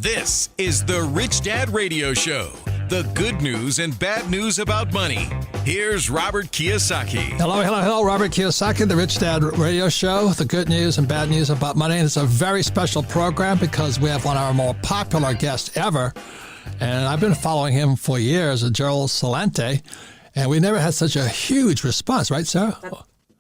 This is the Rich Dad Radio Show. The good news and bad news about money. Here's Robert Kiyosaki. Hello, Robert Kiyosaki, the Rich Dad Radio Show. The good news and bad news about money. And it's a very special program because we have one of our more popular guests ever. And I've been following him for years, Gerald Celente. And we never had such a huge response, right, Sarah?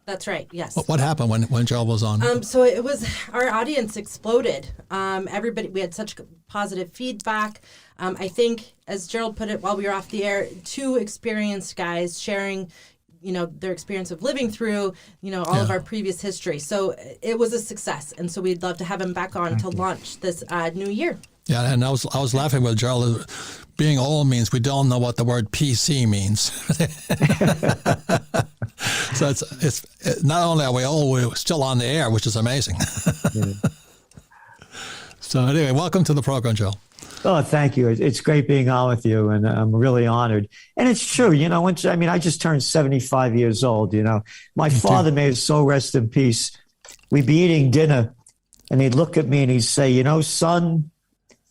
That's right, yes. What happened when Gerald was on? So it was, our audience exploded. Everybody, we had such positive feedback. I think, as Gerald put it while we were off the air, two experienced guys sharing, their experience of living through, all of our previous history. So it was a success. And so we'd love to have him back on to launch this new year. Yeah, and I was laughing with Gerald. Being old means we don't know what the word PC means. So it's not only are we old, we're still on the air, which is amazing. So anyway, welcome to the program, Joe. Oh, thank you. It's great being on with you, and I'm really honored. And it's true, I just turned 75 years old, My father, may his soul rest in peace, we'd be eating dinner, and he'd look at me and he'd say, son,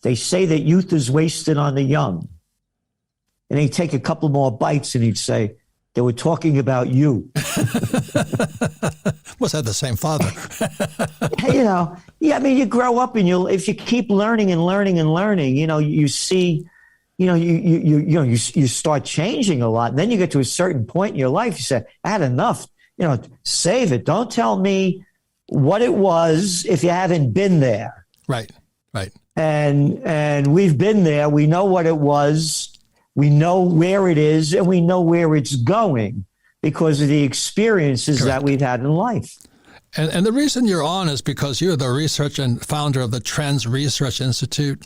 they say that youth is wasted on the young. And he'd take a couple more bites and he'd say, they were talking about you. Must have the same father. You grow up and if you keep learning and learning and learning, you see, you start changing a lot. And then you get to a certain point in your life, you say, I had enough, save it. Don't tell me what it was if you haven't been there. Right. And we've been there. We know what it was. We know where it is, and we know where it's going because of the experiences that we've had in life. And the reason you're on is because you're the researcher and founder of the Trends Research Institute,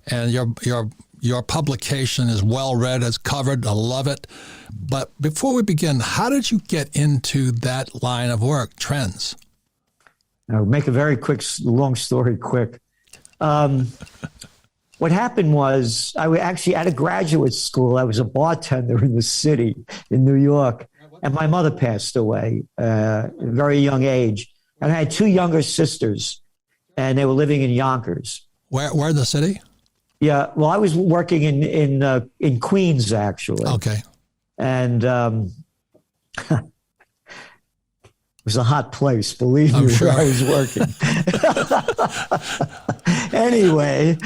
and your publication is well read, it's covered. I love it. But before we begin, how did you get into that line of work, trends? I'll make a long story quick. What happened was I was actually at a graduate school. I was a bartender in the city in New York, and my mother passed away at a very young age. And I had two younger sisters, and they were living in Yonkers. Where in the city? Yeah, well, I was working in Queens, actually. Okay. And it was a hot place, believe me, sure. where I was working. Anyway,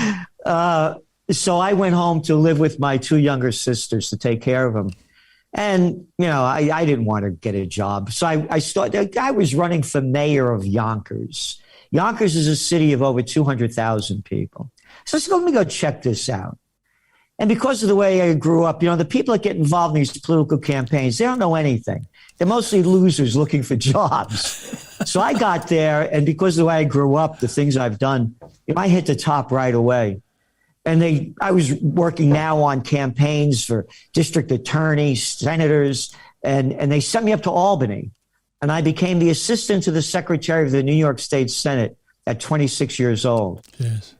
so I went home to live with my two younger sisters to take care of them. And, I didn't want to get a job. So I was running for mayor of Yonkers. Yonkers is a city of over 200,000 people. So let me go check this out. And because of the way I grew up, the people that get involved in these political campaigns, they don't know anything. They're mostly losers looking for jobs. So I got there, and because of the way I grew up, the things I've done, I hit the top right away. And I was working now on campaigns for district attorneys, senators, and they sent me up to Albany. And I became the assistant to the secretary of the New York State Senate at 26 years old. Yes.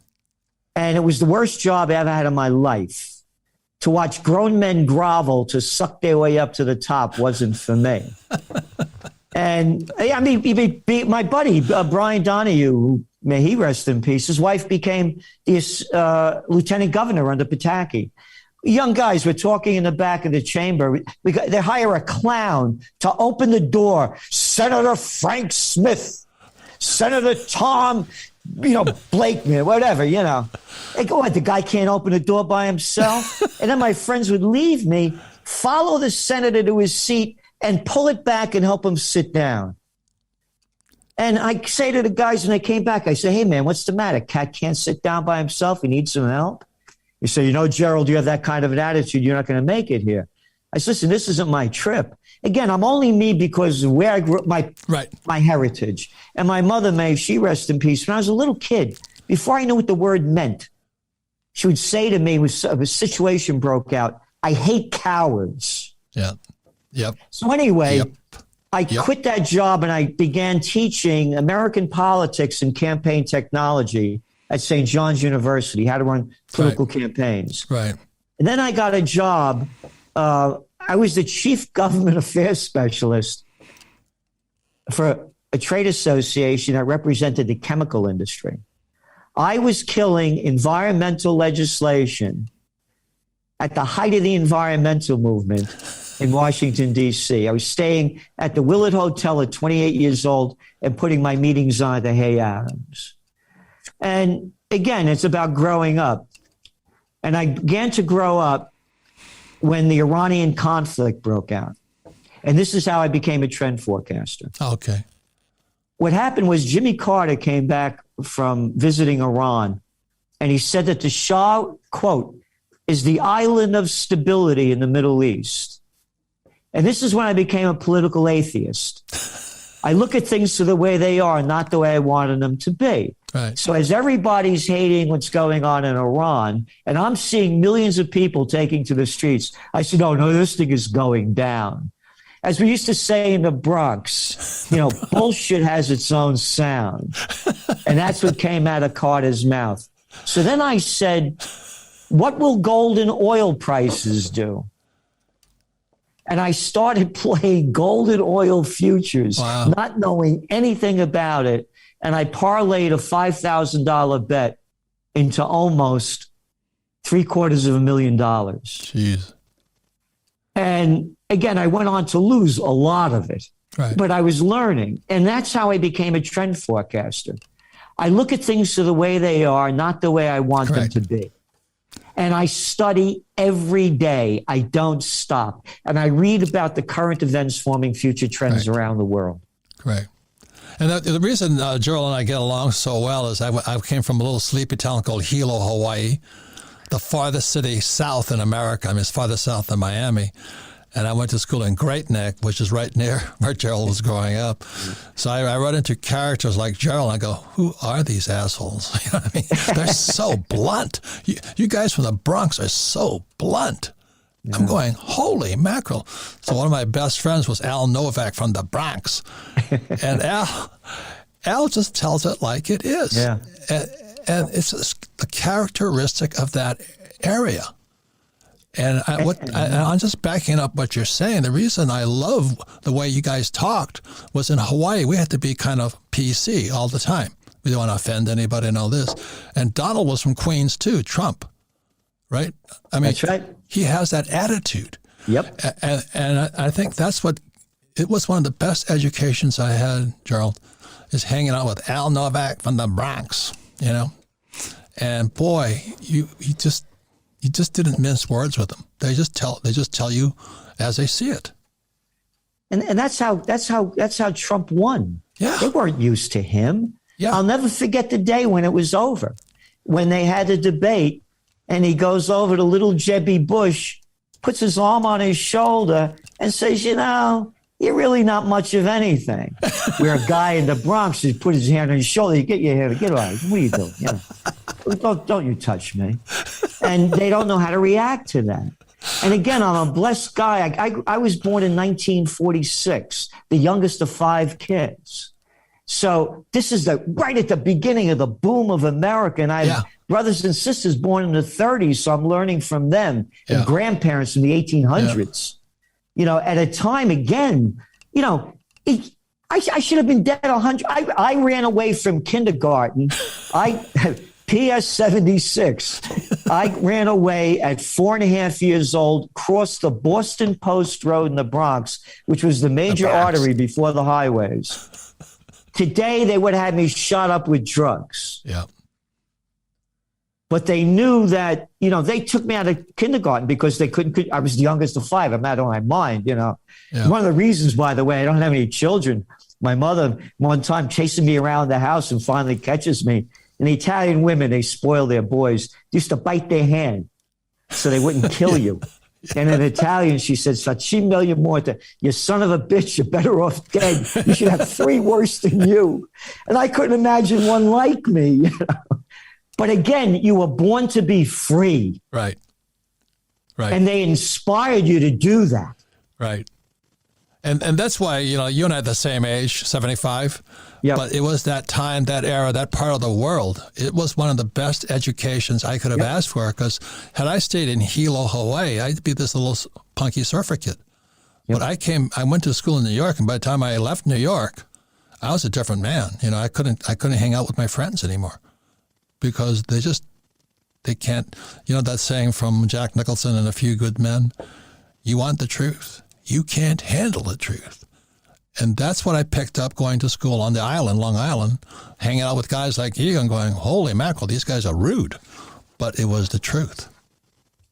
And it was the worst job I ever had in my life. To watch grown men grovel to suck their way up to the top wasn't for me. And my buddy, Brian Donahue, who, may he rest in peace, his wife became the lieutenant governor under Pataki. Young guys were talking in the back of the chamber. They hire a clown to open the door. Senator Frank Smith, Senator Tom Blakeman, whatever, They go, the guy can't open the door by himself? And then my friends would leave me, follow the senator to his seat, and pull it back and help him sit down. And I say to the guys when they came back, I say, hey, man, what's the matter? Cat can't sit down by himself. He needs some help. You say, Gerald, you have that kind of an attitude. You're not going to make it here. I said, listen, this isn't my trip. Again, I'm only me because of where I grew up, my heritage. And my mother, may she rest in peace, when I was a little kid, before I knew what the word meant, she would say to me, if a situation broke out, I hate cowards. Yeah. Yep. So anyway, I quit that job and I began teaching American politics and campaign technology at St. John's University, how to run political campaigns. Right. And then I got a job. I was the chief government affairs specialist for a trade association that represented the chemical industry. I was killing environmental legislation at the height of the environmental movement in Washington, D.C. I was staying at the Willard Hotel at 28 years old and putting my meetings on at the Hay Adams. And again, it's about growing up. And I began to grow up when the Iranian conflict broke out. And this is how I became a trend forecaster. Okay. What happened was Jimmy Carter came back from visiting Iran, and he said that the Shah, quote, is the island of stability in the Middle East. And this is when I became a political atheist. I look at things for the way they are, not the way I wanted them to be. Right. So as everybody's hating what's going on in Iran, and I'm seeing millions of people taking to the streets, I said, oh, no, this thing is going down. As we used to say in the Bronx, bullshit has its own sound. And that's what came out of Carter's mouth. So then I said, what will gold and oil prices do? And I started playing gold and oil futures, not knowing anything about it. And I parlayed a $5,000 bet into almost $750,000. Jeez. And again, I went on to lose a lot of it, Right. but I was learning. And that's how I became a trend forecaster. I look at things the way they are, not the way I want Correct. them to be. And I study every day. I don't stop. And I read about the current events forming future trends Right. around the world. Correct. And the reason Gerald and I get along so well is I came from a little sleepy town called Hilo, Hawaii, the farthest city south in America. I mean, it's farther south than Miami. And I went to school in Great Neck, which is right near where Gerald was growing up. So I run into characters like Gerald, and I go, who are these assholes? You know what I mean? They're so blunt. You guys from the Bronx are so blunt. Yeah. I'm going, holy mackerel. So one of my best friends was Al Novak from the Bronx. And Al just tells it like it is. Yeah. And it's the characteristic of that area. And I'm just backing up what you're saying. The reason I love the way you guys talked was in Hawaii, we had to be kind of PC all the time. We don't want to offend anybody and all this. And Donald was from Queens too, Trump, right? I mean, that's right. He has that attitude. Yep. And I think it was one of the best educations I had, Gerald, is hanging out with Al Novak from the Bronx, And boy, you just didn't mince words with them. They just tell you as they see it. And that's how Trump won. Yeah. They weren't used to him. Yeah. I'll never forget the day when it was over, when they had the debate, and he goes over to little Jebby Bush, puts his arm on his shoulder, and says, you're really not much of anything. Where a guy in the Bronx just put his hand on his shoulder, you get your hair, get out. What are you doing? Don't you touch me. And they don't know how to react to that. And again, I'm a blessed guy. I was born in 1946, the youngest of 5 kids. So this is right at the beginning of the boom of America. And I have brothers and sisters born in the 30s, so I'm learning from them, and grandparents from the 1800s. At a time, again, I should have been dead 100. I ran away from kindergarten. PS 76. I ran away at 4.5 years old, crossed the Boston Post Road in the Bronx, which was the major artery before the highways. Today, they would have me shot up with drugs. Yeah. But they knew that, they took me out of kindergarten because they couldn't. I was the youngest of 5. I'm out of my mind, Yeah. One of the reasons, by the way, I don't have any children. My mother, one time, chasing me around the house and finally catches me. And the Italian women, they spoil their boys. They used to bite their hand so they wouldn't kill you. And in Italian, she said, "Facimile morte, you son of a bitch, you're better off dead. You should have 3 worse than you." And I couldn't imagine one like me. But again, you were born to be free. Right. And they inspired you to do that. Right. And that's why, you and I are the same age, 75. Yep. But it was that time, that era, that part of the world. It was one of the best educations I could have asked for, because had I stayed in Hilo, Hawaii, I'd be this little punky surfer kid. But I went to school in New York, and by the time I left New York, I was a different man. I couldn't hang out with my friends anymore because they can't, that saying from Jack Nicholson and A Few Good Men, you want the truth. You can't handle the truth. And that's what I picked up going to school on the island, Long Island, hanging out with guys like you and going, holy mackerel, these guys are rude. But it was the truth.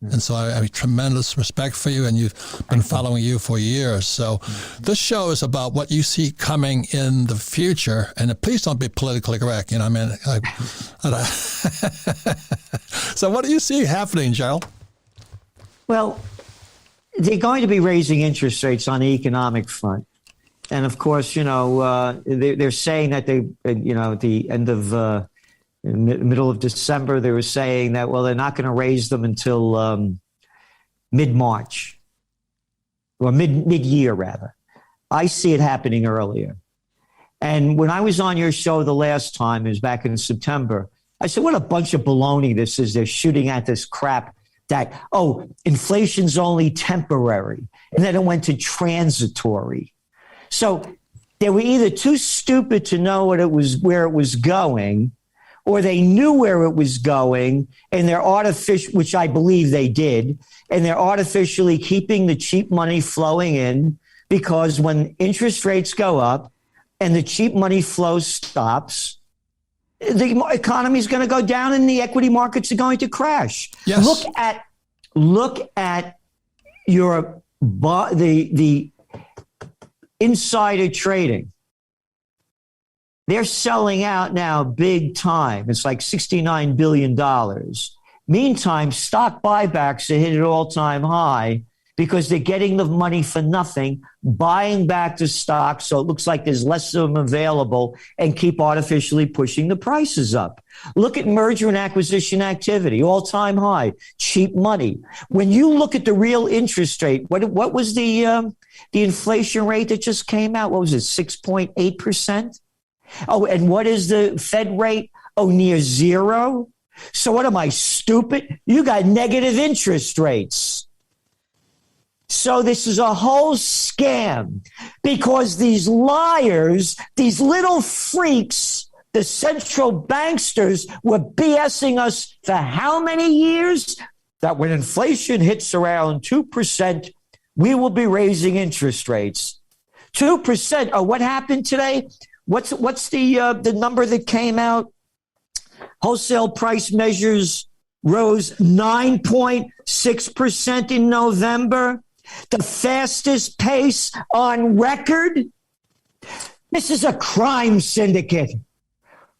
And so I have tremendous respect for you, and you've been following you for years. So this show is about what you see coming in the future. And please don't be politically correct. So what do you see happening, Gerald? Well, they're going to be raising interest rates on the economic front. And of course, they're saying that at the end of in the middle of December, they were saying that, well, they're not going to raise them until mid-March, or mid-year, rather. I see it happening earlier. And when I was on your show the last time, it was back in September, I said, what a bunch of baloney this is. They're shooting at this crap that, inflation's only temporary. And then it went to transitory. So they were either too stupid to know where it was going, or they knew where it was going, and they're which I believe they did, and they're artificially keeping the cheap money flowing in, because when interest rates go up and the cheap money flow stops, the economy is going to go down and the equity markets are going to crash. Yes. Look at the insider trading. They're selling out now big time. It's like $69 billion. Meantime, stock buybacks are hit at all-time high because they're getting the money for nothing, buying back the stock so it looks like there's less of them available, and keep artificially pushing the prices up. Look at merger and acquisition activity, all-time high, cheap money. When you look at the real interest rate, what was the inflation rate that just came out? What was it, 6.8%? Oh, and what is the Fed rate? Oh, near zero. So what am I, stupid? You got negative interest rates. So this is a whole scam because these liars, these little freaks, the central banksters were BSing us for how many years? That when inflation hits around 2%, we will be raising interest rates. 2%. Oh, what happened today? What's the number that came out? Wholesale price measures rose 9.6% in November, the fastest pace on record. This is a crime syndicate.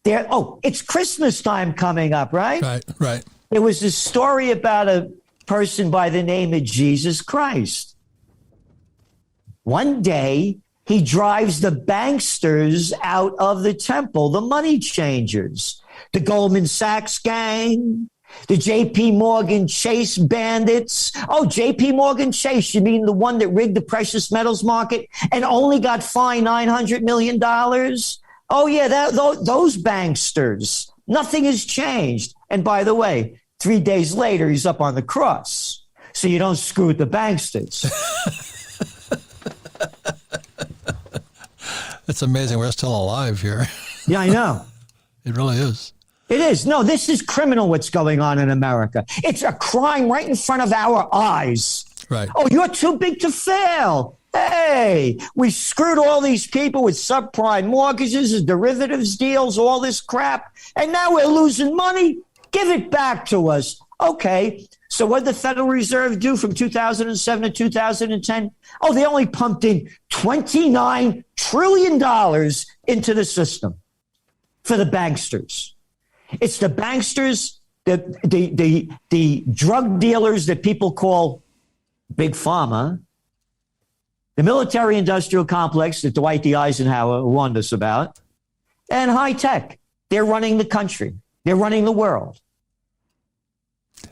It's Christmas time coming up, right? Right. There was a story about a person by the name of Jesus Christ. One day, he drives the banksters out of the temple, the money changers, the Goldman Sachs gang, the J.P. Morgan Chase bandits. Oh, J.P. Morgan Chase, you mean the one that rigged the precious metals market and only got fined $900 million? Oh, yeah, those banksters. Nothing has changed. And by the way, 3 days later, he's up on the cross. So you don't screw with the banksters. It's amazing we're still alive here. Yeah, I know. It really is. It is. No, this is criminal what's going on in America. It's a crime right in front of our eyes. Right. Oh, you're too big to fail. Hey, we screwed all these people with subprime mortgages, derivatives deals, all this crap, and now we're losing money. Give it back to us. Okay, so what did the Federal Reserve do from 2007 to 2010? Oh, they only pumped in $29 trillion into the system for the banksters. It's the banksters, the drug dealers that people call Big Pharma, the military-industrial complex that Dwight D. Eisenhower warned us about, and high tech. They're running the country. They're running the world.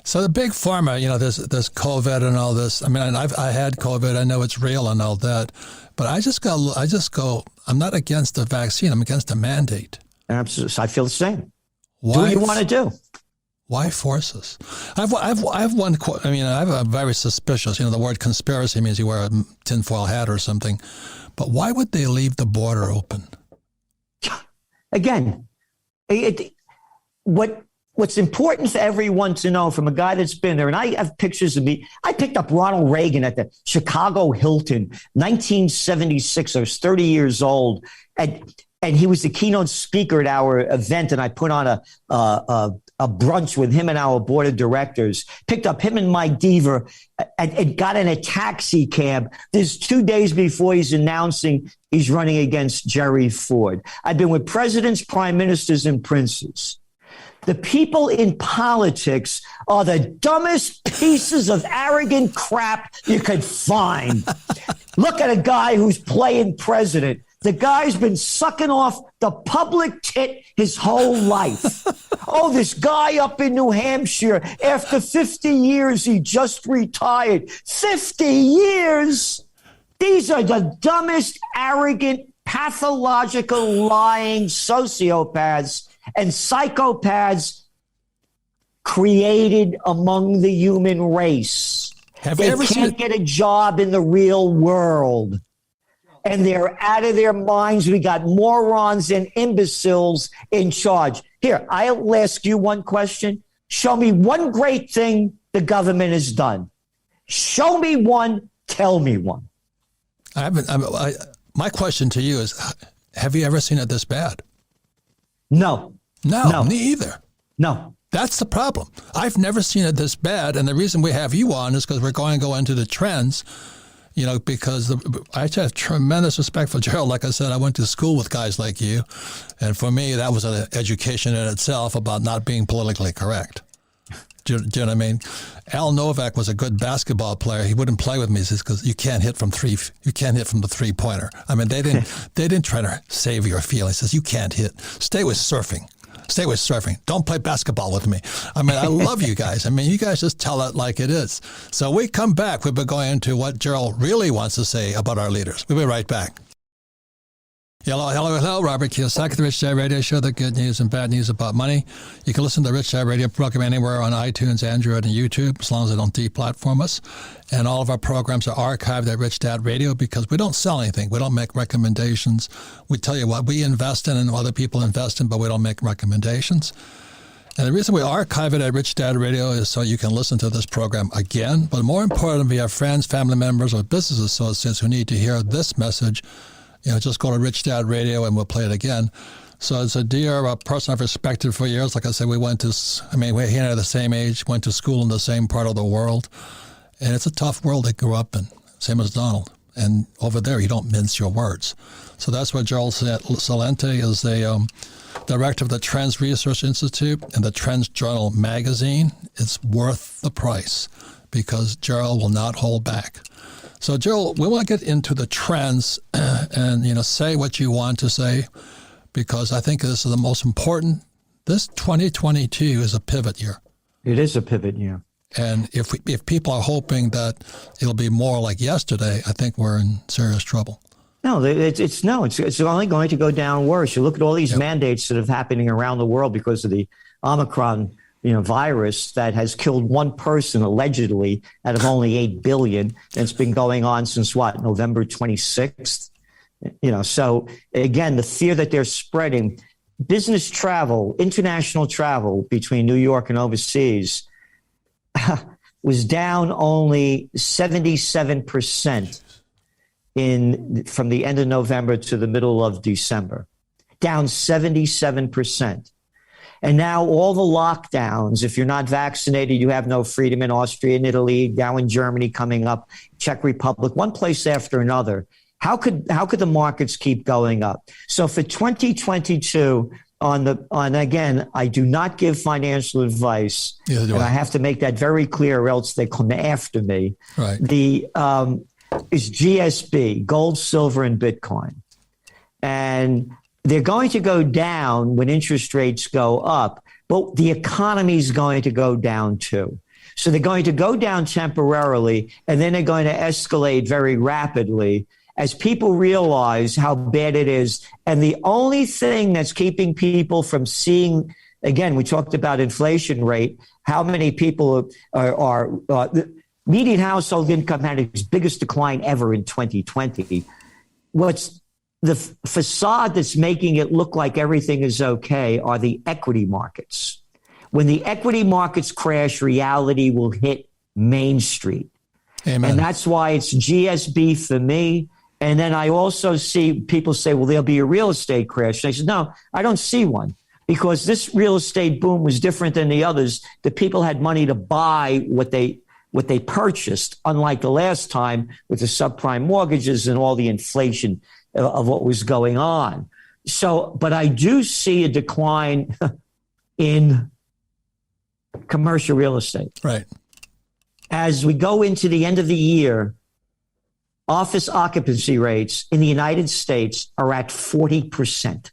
So the big pharma, there's COVID and all this. I mean, I had COVID. I know it's real and all that, but I just go. I'm not against the vaccine. I'm against the mandate. Absolutely, I feel the same. Why, do what you want to do. Why force us? I've one. I mean, I'm very suspicious. The word conspiracy means you wear a tinfoil hat or something. But why would they leave the border open? Again, what what's important for everyone to know from a guy that's been there, and I have pictures of me. I picked up Ronald Reagan at the Chicago Hilton, 1976. I was 30 years old, and he was the keynote speaker at our event, and I put on a brunch with him and our board of directors. Picked up him and Mike Deaver and got in a taxi cab. This 2 days before he's announcing he's running against Jerry Ford. I've been with presidents, prime ministers, and princes. The people in politics are the dumbest pieces of arrogant crap you could find. Look at a guy who's playing president. The guy's been sucking off the public tit his whole life. Oh, this guy up in New Hampshire, after 50 years, he just retired. 50 years? These are the dumbest, arrogant, pathological, lying sociopaths and psychopaths created among the human race. They can't get a job in the real world. And they're out of their minds. We got morons and imbeciles in charge. Here, I'll ask you one question. Show me one great thing the government has done. Show me one. Tell me one. My question to you is, have you ever seen it this bad? No. No, me either. No. That's the problem. I've never seen it this bad. And the reason we have you on is because we're going to go into the trends, because I have tremendous respect for Gerald. Like I said, I went to school with guys like you. And for me, that was an education in itself about not being politically correct. Do you know what I mean? Al Novak was a good basketball player. He wouldn't play with me because you can't hit from three. You can't hit from the 3-pointer. I mean, they didn't try to save your feelings. He says you can't hit. Stay with surfing. Stay with surfing. Don't play basketball with me. I mean, I love you guys. I mean, you guys just tell it like it is. So we come back. We'll be going into what Gerald really wants to say about our leaders. We'll be right back. Hello. Robert Kiyosaki, The Rich Dad Radio Show, the good news and bad news about money. You can listen to the Rich Dad Radio program anywhere on iTunes, Android, and YouTube, as long as they don't deplatform us. And all of our programs are archived at Rich Dad Radio because we don't sell anything. We don't make recommendations. We tell you what we invest in and other people invest in, but we don't make recommendations. And the reason we archive it at Rich Dad Radio is so you can listen to this program again. But more importantly, we have friends, family members, or business associates who need to hear this message. Just go to Rich Dad Radio and we'll play it again. So it's a dear person I've respected for years. Like I said, he and I are the same age, went to school in the same part of the world. And it's a tough world they grew up in, same as Donald. And over there, you don't mince your words. So that's what Gerald Salente is the director of the Trends Research Institute and the Trends Journal magazine. It's worth the price because Gerald will not hold back. So, Gerald, we want to get into the trends and, say what you want to say, because I think this is the most important. This 2022 is a pivot year. It is a pivot year. And if people are hoping that it'll be more like yesterday, I think we're in serious trouble. No, it's only going to go down worse. You look at all these mandates that are happening around the world because of the Omicron virus that has killed one person allegedly out of only 8 billion. And it's been going on since November 26th. So again, the fear that they're spreading, business travel, international travel between New York and overseas was down only 77% from the end of November to the middle of December, down 77%. And now all the lockdowns, if you're not vaccinated, you have no freedom in Austria and Italy, now in Germany coming up, Czech Republic, one place after another. How could the markets keep going up? So for 2022, again, I do not give financial advice, and I have to make that very clear, or else they come after me. Right. Is GSB, gold, silver, and Bitcoin. And they're going to go down when interest rates go up, but the economy is going to go down too. So they're going to go down temporarily, and then they're going to escalate very rapidly as people realize how bad it is. And the only thing that's keeping people from seeing, again, we talked about inflation rate, how many people are the median household income had its biggest decline ever in 2020. What's the facade that's making it look like everything is okay are the equity markets. When the equity markets crash, reality will hit Main Street. Amen. And that's why it's GSB for me. And then I also see people say, well, there'll be a real estate crash. And I said, no, I don't see one, because this real estate boom was different than the others. The people had money to buy what they purchased, unlike the last time with the subprime mortgages and all the inflation of what was going on. So, but I do see a decline in commercial real estate. Right. As we go into the end of the year, office occupancy rates in the United States are at 40%.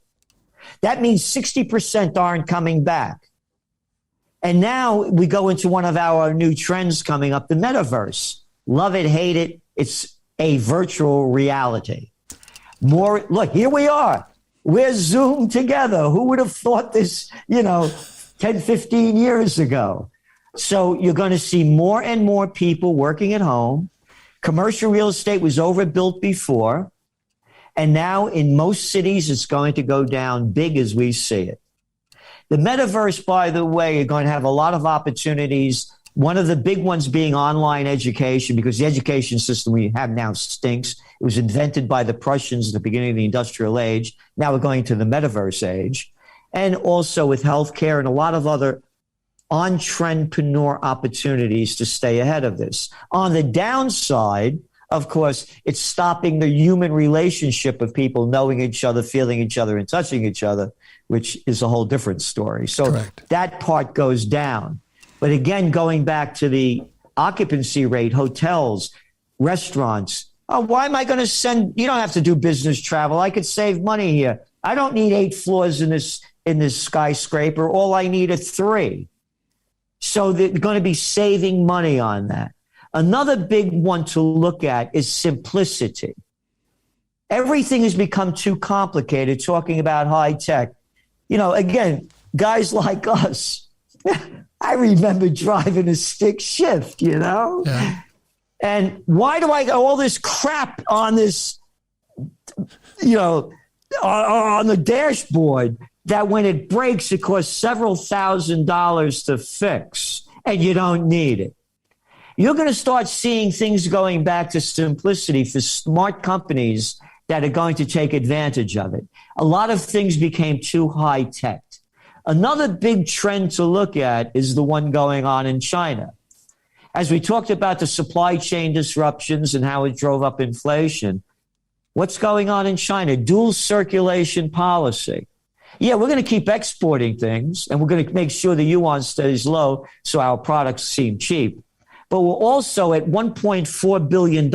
That means 60% aren't coming back. And now we go into one of our new trends coming up, the metaverse. Love it, hate it. It's a virtual reality. Look, here we are. We're Zoomed together. Who would have thought this, 10, 15 years ago? So you're going to see more and more people working at home. Commercial real estate was overbuilt before. And now in most cities, it's going to go down big as we see it. The metaverse, by the way, are going to have a lot of opportunities. One of the big ones being online education, because the education system we have now stinks. It was invented by the Prussians at the beginning of the industrial age. Now we're going to the metaverse age. And also with healthcare and a lot of other entrepreneur opportunities to stay ahead of this. On the downside, of course, it's stopping the human relationship of people knowing each other, feeling each other, and touching each other, which is a whole different story. So Correct. That part goes down. But again, going back to the occupancy rate, hotels, restaurants, why am I going to send? You don't have to do business travel. I could save money here. I don't need 8 floors in this skyscraper. All I need are 3. So they're going to be saving money on that. Another big one to look at is simplicity. Everything has become too complicated, talking about high tech. Again, guys like us, I remember driving a stick shift, Yeah. And why do I got all this crap on this, on the dashboard that when it breaks, it costs several $1,000s to fix, and you don't need it? You're going to start seeing things going back to simplicity for smart companies that are going to take advantage of it. A lot of things became too high tech. Another big trend to look at is the one going on in China. As we talked about the supply chain disruptions and how it drove up inflation, what's going on in China? Dual circulation policy. Yeah, we're going to keep exporting things, and we're going to make sure the yuan stays low so our products seem cheap. But we're also at $1.4 billion.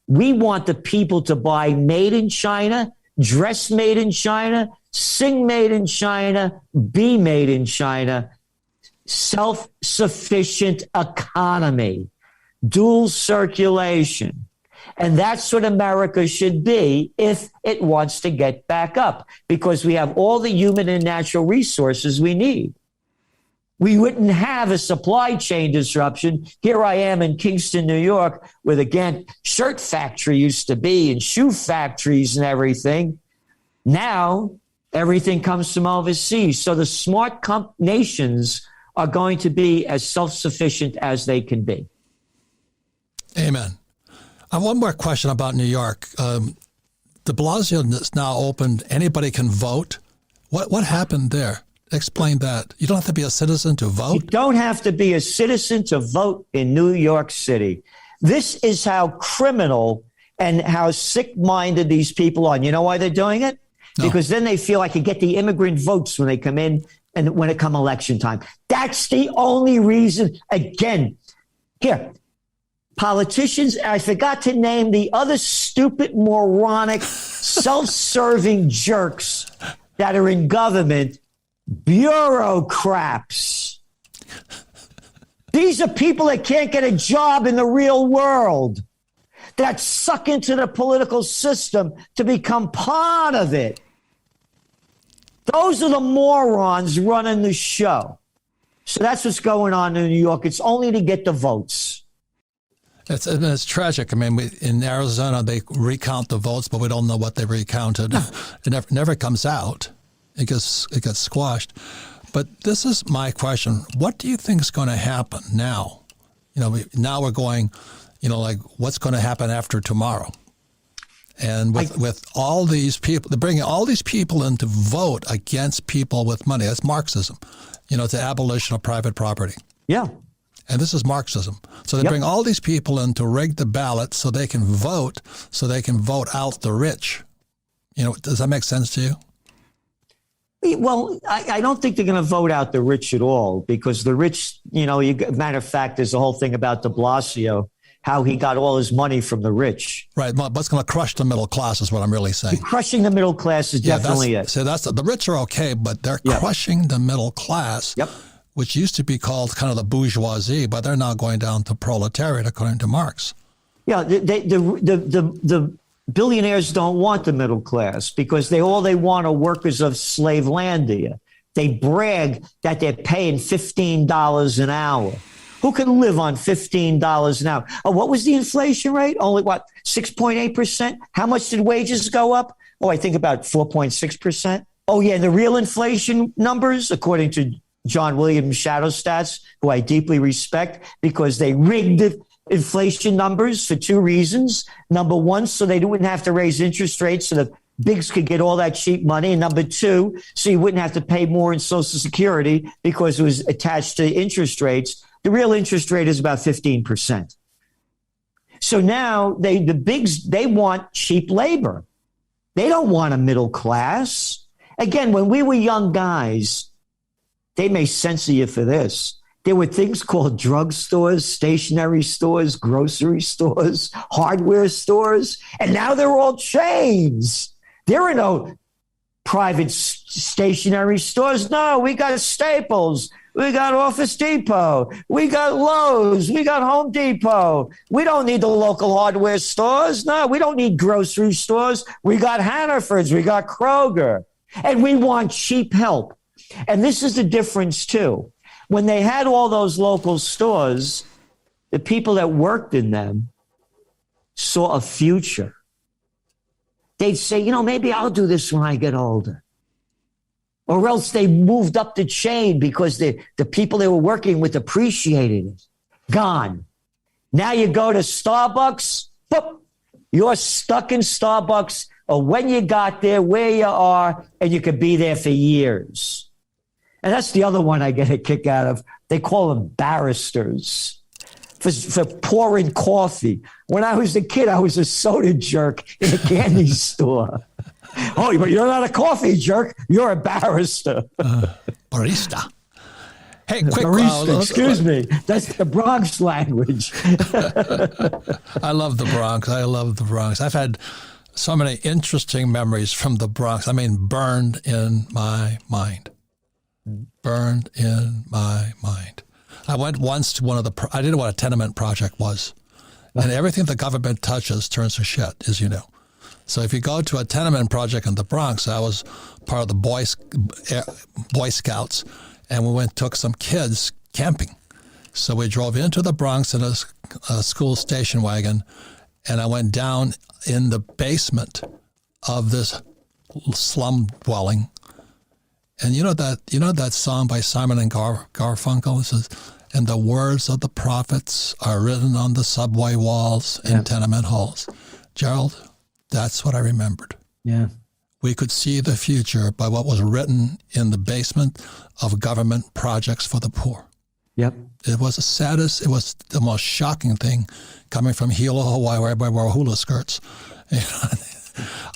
We want the people to buy made in China, dress made in China, sing made in China, be made in China. Self-sufficient economy, dual circulation. And that's what America should be if it wants to get back up, because we have all the human and natural resources we need. We wouldn't have a supply chain disruption. Here I am in Kingston, New York, where the Gantt shirt factory used to be and shoe factories and everything. Now everything comes from overseas. So the smart nations are going to be as self-sufficient as they can be. Amen. I have one more question about New York. De Blasio is now open. Anybody can vote. What happened there? Explain that. You don't have to be a citizen to vote? You don't have to be a citizen to vote in New York City. This is how criminal and how sick-minded these people are. And you know why they're doing it? No. Because then they feel like you get the immigrant votes when they come in and when it come election time. That's the only reason. Again, here, politicians, I forgot to name the other stupid, moronic, self-serving jerks that are in government, bureaucrats. These are people that can't get a job in the real world, that suck into the political system to become part of it. Those are the morons running the show. So that's what's going on in New York. It's only to get the votes. It's tragic. I mean, in Arizona, they recount the votes, but we don't know what they recounted. It never comes out. It gets squashed. But this is my question. What do you think is going to happen now? Now we're going, like what's going to happen after tomorrow? And with all these people, they're bringing all these people in to vote against people with money. That's Marxism. It's the abolition of private property. Yeah. And this is Marxism. So they bring all these people in to rig the ballot so they can vote out the rich. Does that make sense to you? Well, I don't think they're going to vote out the rich at all, because the rich, matter of fact, there's a whole thing about de Blasio, how he got all his money from the rich. Right, but it's going to crush the middle class is what I'm really saying. Crushing the middle class is definitely it. So the rich are okay, but they're crushing the middle class, which used to be called kind of the bourgeoisie, but they're now going down to proletariat, according to Marx. Yeah, the billionaires don't want the middle class, because they want are workers of Slavelandia. They brag that they're paying $15 an hour. Who can live on $15 an hour? Oh, what was the inflation rate? Only 6.8%? How much did wages go up? Oh, I think about 4.6%. Oh, yeah, the real inflation numbers, according to John Williams Shadow Stats, who I deeply respect, because they rigged the inflation numbers for two reasons. Number one, so they wouldn't have to raise interest rates so the bigs could get all that cheap money. And number two, so you wouldn't have to pay more in Social Security because it was attached to interest rates. The real interest rate is about 15%. So now the bigs, they want cheap labor. They don't want a middle class. Again, when we were young guys, they may censor you for this. There were things called drugstores, stationery stores, grocery stores, hardware stores, and now they're all chains. There are no private stationery stores. No, we got Staples. We got Office Depot. We got Lowe's. We got Home Depot. We don't need the local hardware stores. No, we don't need grocery stores. We got Hannaford's. We got Kroger. And we want cheap help. And this is the difference, too. When they had all those local stores, the people that worked in them saw a future. They'd say, maybe I'll do this when I get older. Or else they moved up the chain because the people they were working with appreciated it. Gone. Now you go to Starbucks, boop, you're stuck in Starbucks, or when you got there, where you are, and you could be there for years. And that's the other one I get a kick out of. They call them barristers for pouring coffee. When I was a kid, I was a soda jerk in a candy store. Oh, but you're not a coffee jerk. You're a barrister. Barista. Hey, quick. Barista, excuse me. That's the Bronx language. I love the Bronx. I've had so many interesting memories from the Bronx. I mean, burned in my mind. I went once to I didn't know what a tenement project was. And everything the government touches turns to shit, as you know. So if you go to a tenement project in the Bronx, I was part of the Boy Scouts, and we took some kids camping. So we drove into the Bronx in a school station wagon, and I went down in the basement of this slum dwelling. And you know that song by Simon and Garfunkel? It says, "And the words of the prophets are written on the subway walls and tenement halls." Gerald, that's what I remembered. Yeah. We could see the future by what was written in the basement of government projects for the poor. Yep. It was the most shocking thing coming from Hilo, Hawaii, where everybody wore hula skirts.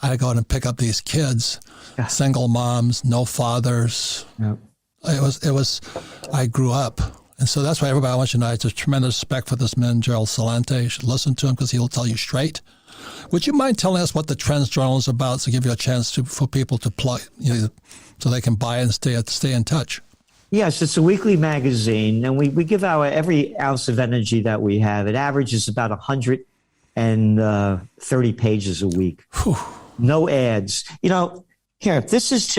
I go out and pick up these kids, single moms, no fathers. Yep. I grew up. And so that's why everybody, I want you to know, I have tremendous respect for this man, Gerald Celente. You should listen to him because he'll tell you straight. Would you mind telling us what the Trends Journal is about to give you a chance for people to plug, so they can buy it and stay in touch? Yes, it's a weekly magazine, and we give every ounce of energy that we have. It averages about 130 pages a week. Whew. No ads. Here, this is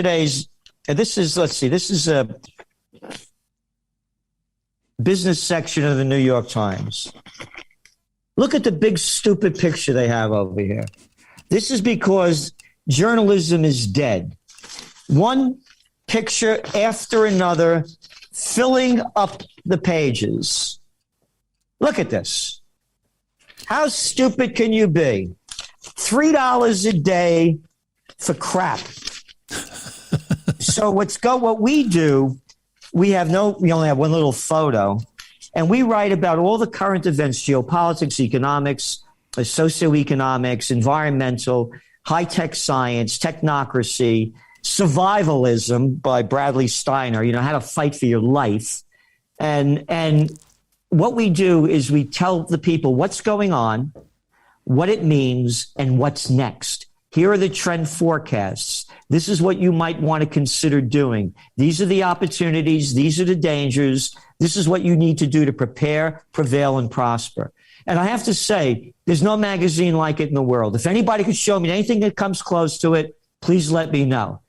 a business section of the New York Times. Look at the big stupid picture they have over here. This is because journalism is dead. One picture after another filling up the pages. Look at this. How stupid can you be? $3 a day for crap. So what we do, we only have one little photo, and we write about all the current events, geopolitics, economics, socioeconomics, environmental, high-tech science, technocracy, survivalism by Bradley Steiner, how to fight for your life. And what we do is we tell the people what's going on, what it means, and what's next. Here are the trend forecasts. This is what you might want to consider doing. These are the opportunities. These are the dangers. This is what you need to do to prepare, prevail, and prosper. And I have to say, there's no magazine like it in the world. If anybody could show me anything that comes close to it, please let me know.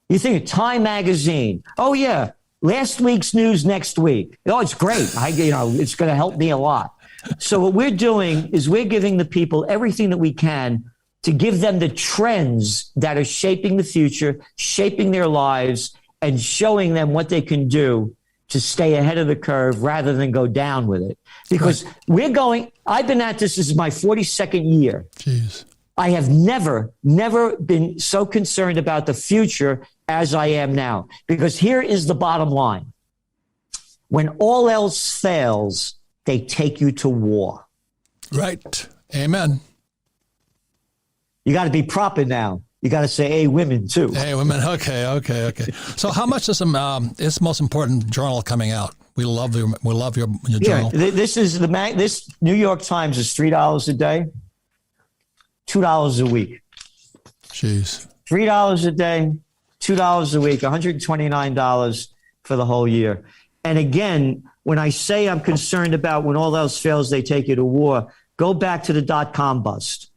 You think of Time Magazine. Oh, yeah. Last week's news next week. Oh, it's great. It's going to help me a lot. So what we're doing is we're giving the people everything that we can to give them the trends that are shaping the future, shaping their lives, and showing them what they can do to stay ahead of the curve rather than go down with it. Because I've been at this is my 42nd year. Jeez. I have never been so concerned about the future as I am now. Because here is the bottom line. When all else fails, they take you to war. Right. Amen. You got to be proper now. You got to say, hey, women, too. Hey, women. Okay. So how much is it's the most important journal coming out? We love your journal. This is this New York Times is $3 a day, $2 a week. Jeez. $3 a day, $2 a week, $129 for the whole year. And again, when I say I'm concerned about when all else fails, they take you to war, go back to the .com bust.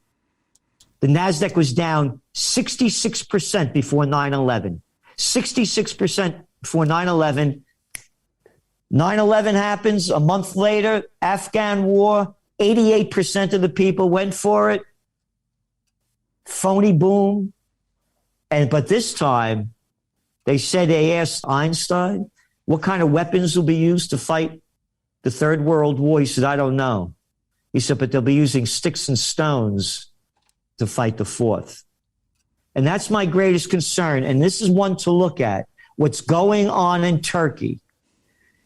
The NASDAQ was down 66% before 9/11. 66% before 9/11. 9/11 happens. A month later, Afghan war, 88% of the people went for it. Phony boom. But this time, they asked Einstein, what kind of weapons will be used to fight the Third World War? He said, I don't know. He said, but they'll be using sticks and stones to fight the fourth. And that's my greatest concern. And this is one to look at. What's going on in Turkey.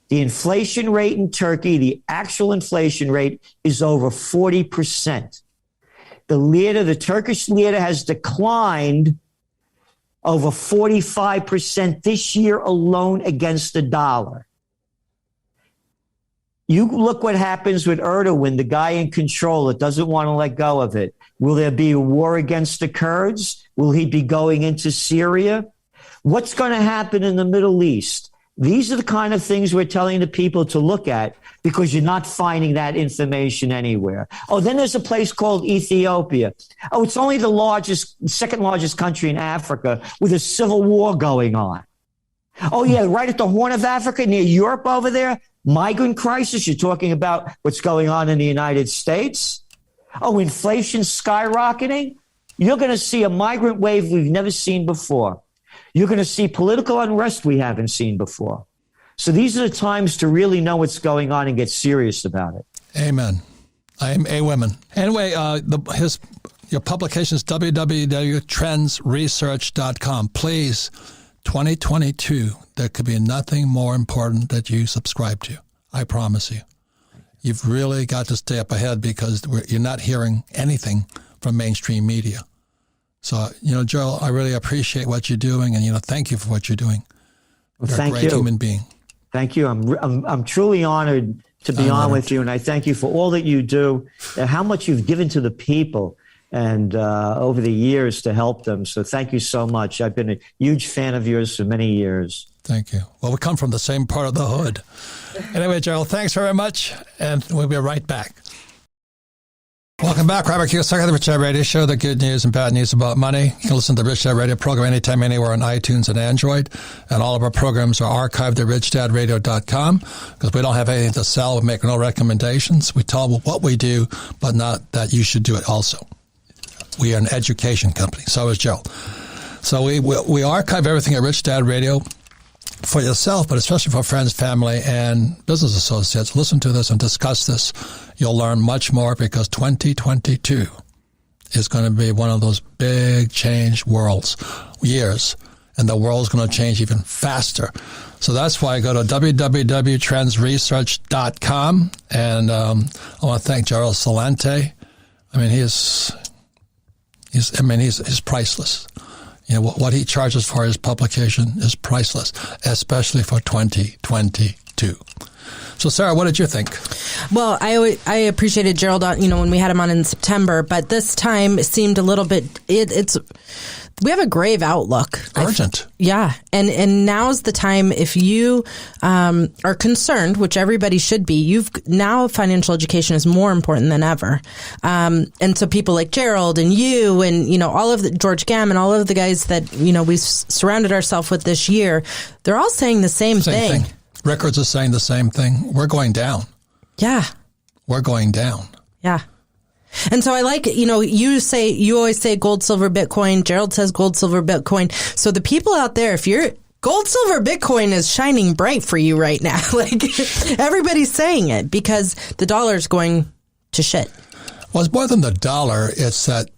The inflation rate in Turkey, the actual inflation rate is over 40%. The Turkish lira has declined over 45% this year alone against the dollar. You look what happens with Erdogan, the guy in control that doesn't want to let go of it. Will there be a war against the Kurds? Will he be going into Syria? What's going to happen in the Middle East? These are the kind of things we're telling the people to look at because you're not finding that information anywhere. Oh, then there's a place called Ethiopia. Oh, it's only the second largest country in Africa with a civil war going on. Oh, yeah, right at the Horn of Africa near Europe over there. Migrant crisis, you're talking about what's going on in the United States. Oh, inflation skyrocketing. You're going to see a migrant wave we've never seen before. You're going to see political unrest we haven't seen before. So these are the times to really know what's going on and get serious about it. Amen. I am a woman. Anyway, your publication is www.trendsresearch.com. Please, 2022, there could be nothing more important that you subscribe to. I promise you. You've really got to stay up ahead because you're not hearing anything from mainstream media. So, Joel, I really appreciate what you're doing, and thank you for what you're doing. Well, you're a great human being. Thank you. I'm truly honored to be on with you, and I thank you for all that you do, and how much you've given to the people, and over the years to help them. So, thank you so much. I've been a huge fan of yours for many years. Thank you. Well, we come from the same part of the hood. Anyway, Joel, thanks very much, and we'll be right back. Welcome back. Robert Kiyosaki, the Rich Dad Radio Show, the good news and bad news about money. You can listen to the Rich Dad Radio program anytime, anywhere on iTunes and Android. And all of our programs are archived at richdadradio.com because we don't have anything to sell. We make no recommendations. We tell what we do, but not that you should do it also. We are an education company. So is Joe. So we archive everything at Rich Dad Radio. for yourself, but especially for friends, family, and business associates. Listen to this and discuss this. You'll learn much more because 2022 is going to be one of those big change years, and the world's going to change even faster. So that's why I go to www.trendsresearch.com, and I want to thank Gerald Salente. I mean, he's priceless. You know, what he charges for his publication is priceless, especially for 2022. So, Sarah, what did you think? Well, I appreciated Gerald, when we had him on in September, but this time it seemed a little bit, we have a grave outlook. Urgent. Yeah. And now's the time, if you are concerned, which everybody should be, now financial education is more important than ever. And so people like Gerald and you and, all of George Gammon, all of the guys that, we've surrounded ourselves with this year, they're all saying the same thing. Records are saying the same thing. We're going down. Yeah. We're going down. Yeah. And so I like, you always say gold, silver, Bitcoin. Gerald says gold, silver, Bitcoin. So the people out there, if you're gold, silver, Bitcoin is shining bright for you right now. Like everybody's saying it because the dollar's going to shit. Well, it's more than the dollar. It's that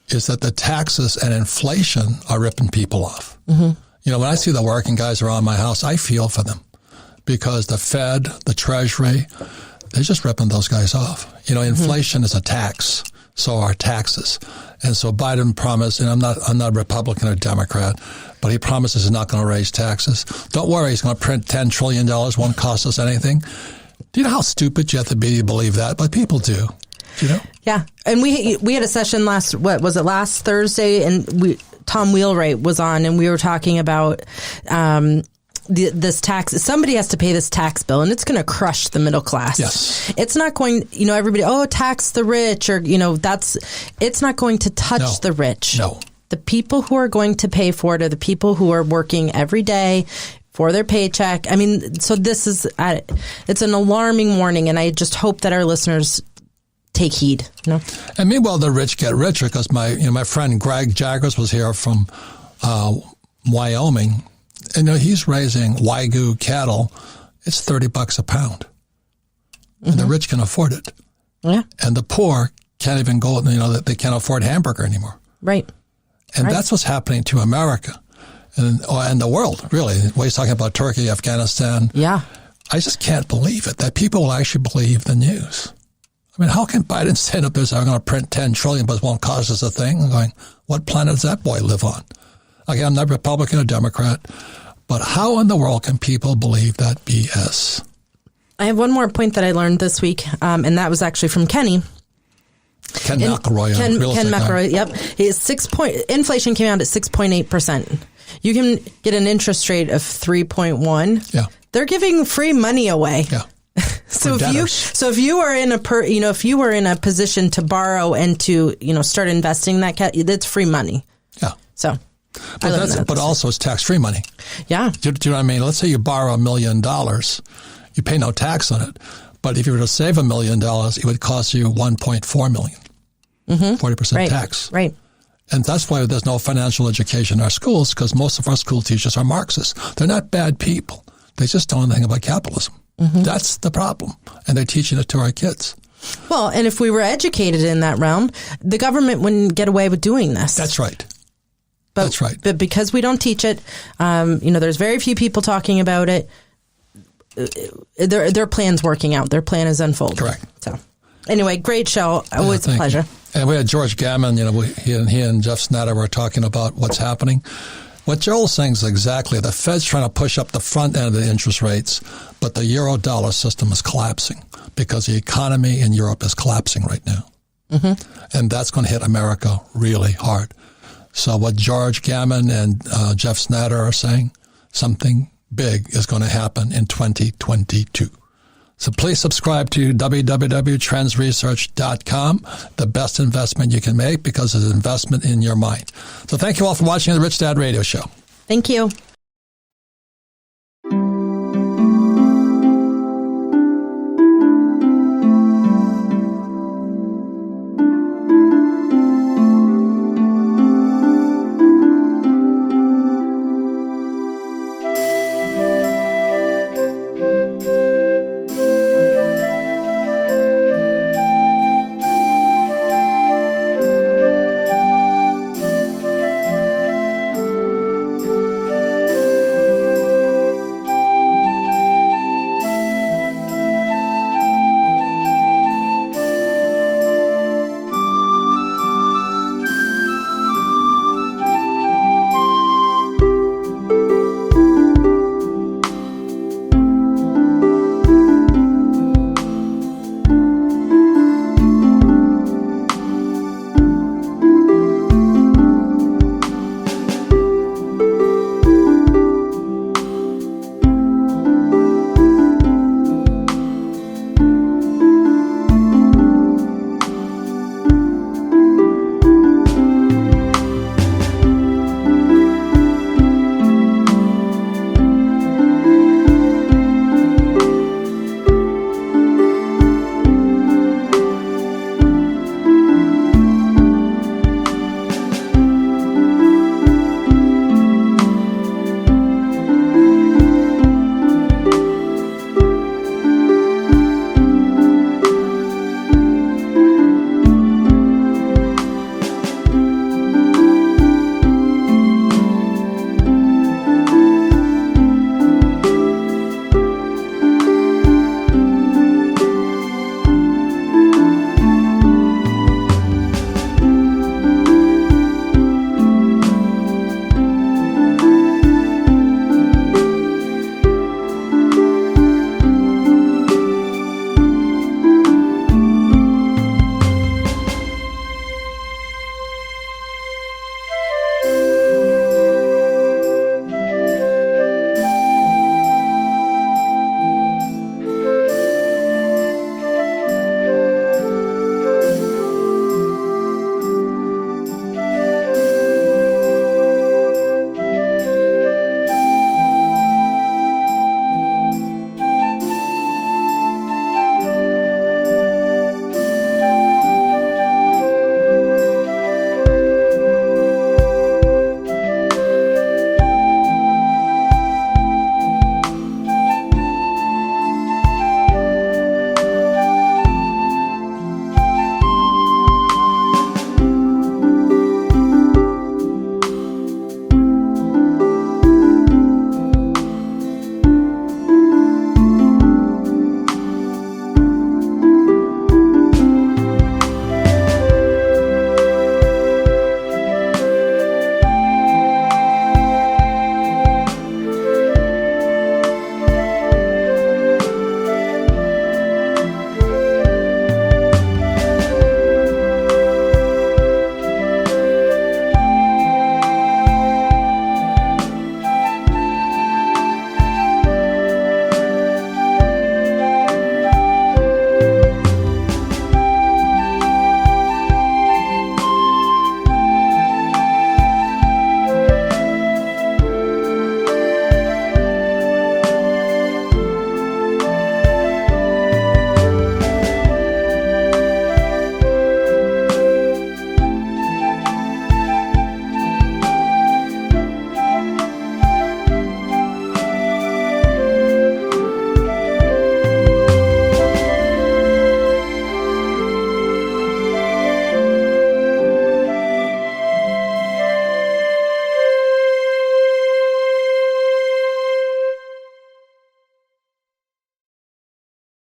the taxes and inflation are ripping people off. Mm-hmm. When I see the working guys around my house, I feel for them because the Fed, the Treasury, they're just ripping those guys off. Inflation is a tax, so are taxes. And so Biden promised, and I'm not Republican or Democrat, but he promises he's not going to raise taxes. Don't worry, he's going to print $10 trillion, won't cost us anything. Do you know how stupid you have to be to believe that? But people do. Do you know? Yeah. And we had a session last Thursday, and Tom Wheelwright was on, and we were talking about this tax. Somebody has to pay this tax bill, and it's going to crush the middle class. Yes. It's not going, everybody, tax the rich, or, it's not going to touch the rich. No. The people who are going to pay for it are the people who are working every day for their paycheck. I mean, so this is, it's an alarming warning, and I just hope that our listeners take heed. And meanwhile, the rich get richer because my friend Greg Jaggers was here from Wyoming, and he's raising Wagyu cattle. It's $30 a pound, mm-hmm. and the rich can afford it. Yeah, and the poor can't even go. They can't afford hamburger anymore. Right, and that's what's happening to America and the world. Really, what he's talking about Turkey, Afghanistan. Yeah, I just can't believe it that people will actually believe the news. I mean, how can Biden stand up there and say, I'm going to print $10 trillion, but it won't cost us a thing? I'm going, what planet does that boy live on? Again, I'm not Republican or Democrat, but how in the world can people believe that BS? I have one more point that I learned this week, and that was actually from Kenny. Ken McElroy. Ken McElroy, yep. Inflation came out at 6.8%. You can get an interest rate of 3.1. Yeah. They're giving free money away. Yeah. So if you are in if you were in a position to borrow and to start investing that's free money. Yeah. So, but also it's tax-free money. Yeah. Do you know what I mean? Let's say you borrow $1 million, you pay no tax on it. But if you were to save $1 million, it would cost you $1.4 million. Mm-hmm. 40% tax. Right. And that's why there's no financial education in our schools, because most of our school teachers are Marxists. They're not bad people. They just don't know anything about capitalism. Mm-hmm. That's the problem. And they're teaching it to our kids. Well, and if we were educated in that realm, the government wouldn't get away with doing this. That's right. That's right. But because we don't teach it, there's very few people talking about it. Their plan's working out. Their plan is unfolding. Correct. So, anyway, great show. Always a pleasure. And we had George Gammon. He and Jeff Snyder were talking about what's happening. What Joel's saying is exactly, the Fed's trying to push up the front end of the interest rates, but the euro-dollar system is collapsing because the economy in Europe is collapsing right now. Mm-hmm. And that's going to hit America really hard. So what George Gammon and Jeff Snyder are saying, something big is going to happen in 2022. So please subscribe to www.trendsresearch.com, the best investment you can make because it's an investment in your mind. So thank you all for watching the Rich Dad Radio Show. Thank you.